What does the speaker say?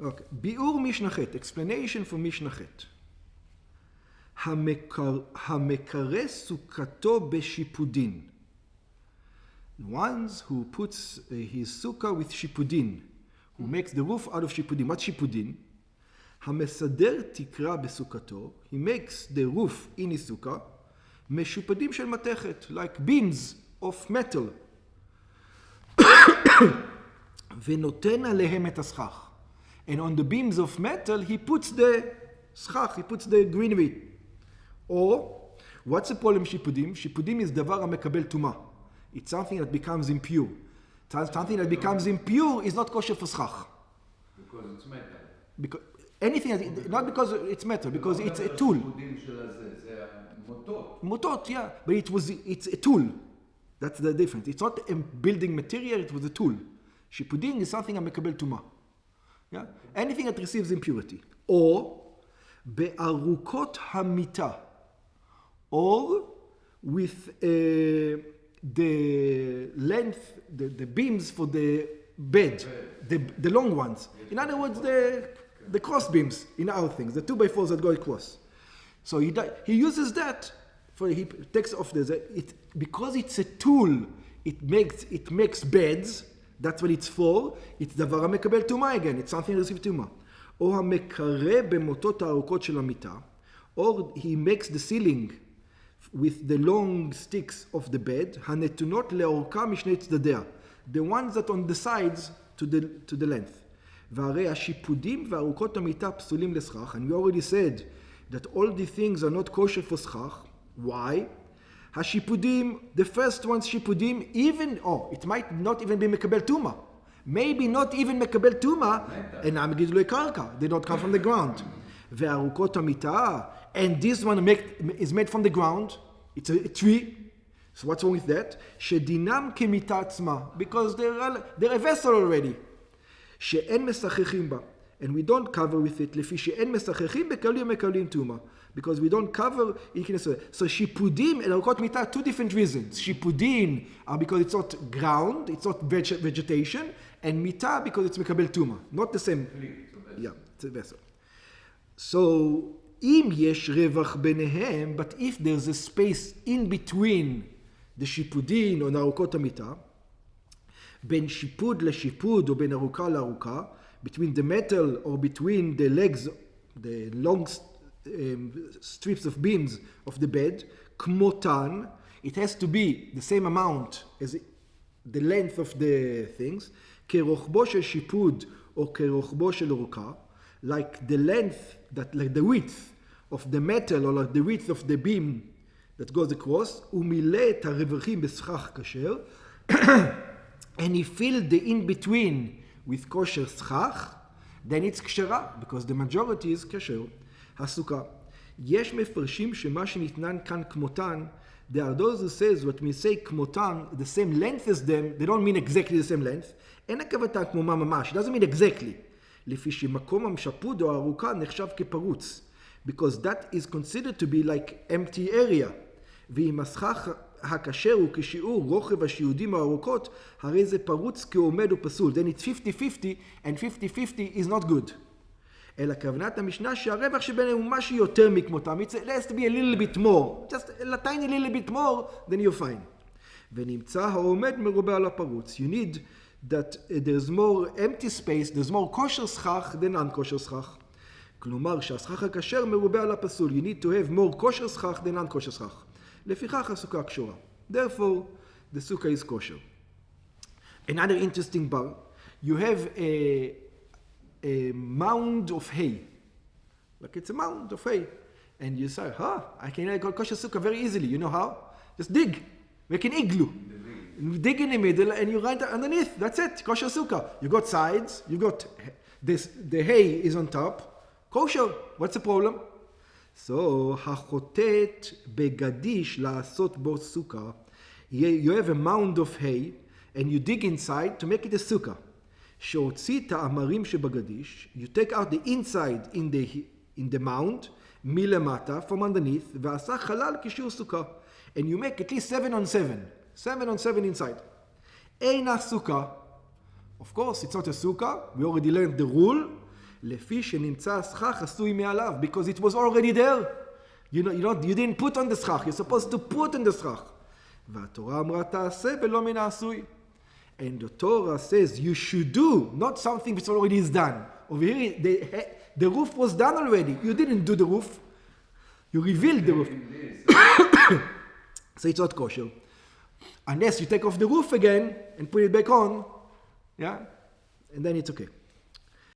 Okay. Bi'ur Mishnah Chet. Explanation for Mishnah Chet. המקרא סוכתו בשיפודין. Ones who puts his sukkah with shipudin, who makes the roof out of shipudin. What's shipudin? המסדר תקרה בסוכתו, he makes the roof in his sukkah, משופדים של מתכת, like beams of metal. ונותן עליהם את הסכך. And on the beams of metal, he puts the סכך, he puts the greenery. Or, what's the problem with שיפודים? שיפודים is דבר המקבל טומאה. It's something that becomes impure. Something that becomes impure is not kosher for schach. Because it's metal. Because anything, not because it's metal, because it's a tool. Motot, yeah. But it's a tool. That's the difference. It's not a building material, it was a tool. Shipudin is something המקבל טומאה. Yeah? Anything that receives impurity. Or, בארוכות המיטה. Or, with the length, the beams for the bed, the long ones. In other words, the cross beams in our things, the 2x4s that go across. So he uses that he takes off because it's a tool. It makes beds. That's what it's for. It's דבר המקבל טומאה again. It's something that receives טומאה. או המקרא במוטות הארוכות של המיטה. Or he makes the ceiling with the long sticks of the bed, הנתונות לאורכה משני צדדיה. The ones that on the sides to the length. והרי השיפודים וארוכות המיטה פסולים לסכך, and we already said that all the things are not kosher for סכך. Why? השיפודים, the first ones שיפודים, it might not even be מקבל טומאה. Maybe not even מקבל טומאה, אינם גידולי קרקע. They don't come from the ground. וארוכות המיטה, and this one is made from the ground. It's a tree. So what's wrong with that? שדינם כמיטה עצמה. Because they're a vessel already. שאין משחכים בה. And we don't cover with it. לפי שאין משחכים בכלים מקבלים טומאה. Because we don't cover. So שיפודים and ארוכות מיטה, two different reasons. שיפודים are because it's not ground, it's not vegetation, and מיטה because it's מקבל טומאה. Not the same. Yeah, it's a vessel. So, אם יש רווח ביניהם, but if there's a space in between the שיפודין או ארוכות המיטה, בין שיפוד לשיפוד או בין ארוכה לארוכה, between the metal or between the legs, the long strips of beams of the bed, כמותן, it has to be the same amount as the length of the things, כרוחבו של שיפוד או כרוחבו של ארוכה, like the length, like the width of the metal or like the width of the beam that goes across, ומילא את הרווחים בסכך כשר, and he filled the in-between with kosher סכך, then it's כשרה, because the majority is כשר. הסוכה. יש מפרשים שמה שניתנן כאן כמותן, there are those who says, what we say כמותן, the same length as them, they don't mean exactly the same length, אין הכוונה כמו מה ממש, it doesn't mean exactly. לפי שמקום המשפוד או הארוכה נחשב כפרוץ, because that is considered to be like empty area. ואם הסכך הכשר הוא כשיעור רוחב השיעודים הארוכות, הרי זה פרוץ כעומד ופסול. Then it's 50-50, and 50-50 is not good. אלא כוונת המשנה שהרווח שביניהם הוא משהו יותר מכמותם. It has to be a little bit more. Just a tiny little bit more, then you're fine. ונמצא העומד מרובה על הפרוץ. You need that there's more empty space, there's more kosher סכך than non-kosher סכך. כלומר שהסכך הכשר מרובה על הפסול. You need to have more kosher סכך than non-kosher סכך. לפיכך הסוכה קשורה. Therefore, the sukkah is kosher. Another interesting part, you have a mound of hay. Like it's a mound of hay. And you say, I can go kosher sukkah very easily. You know how? Just dig. Make an igloo. Dig in the middle and you write underneath. That's it. Kosher sukkah. You got sides. You got this. The hay is on top. Kosher. What's the problem? So, החוטאת בגדיש לעשות בו סוכה. You have a mound of hay and you dig inside to make it a sukkah. שהוציא את האמרים שבגדיש, you take out the inside in the mound, מלמטה, from underneath, ועשה חלל כשיעור סוכה. And you make at least 7 on 7. 7 on 7 inside. אינה סוכה. Of course, it's not a sukkah. We already learned the rule לפי שנמצא הסכך עשוי מעליו, because it was already there. You didn't put on the סכך, you're supposed to put on the סכך. והתורה אמרה תעשה ולא מן העשוי. And the Torah says you should do, not something which already is done. Over here, the roof was done already. You didn't do the roof. You revealed the roof. So it's not kosher. Unless you take off the roof again and put it back on, yeah? And then it's okay.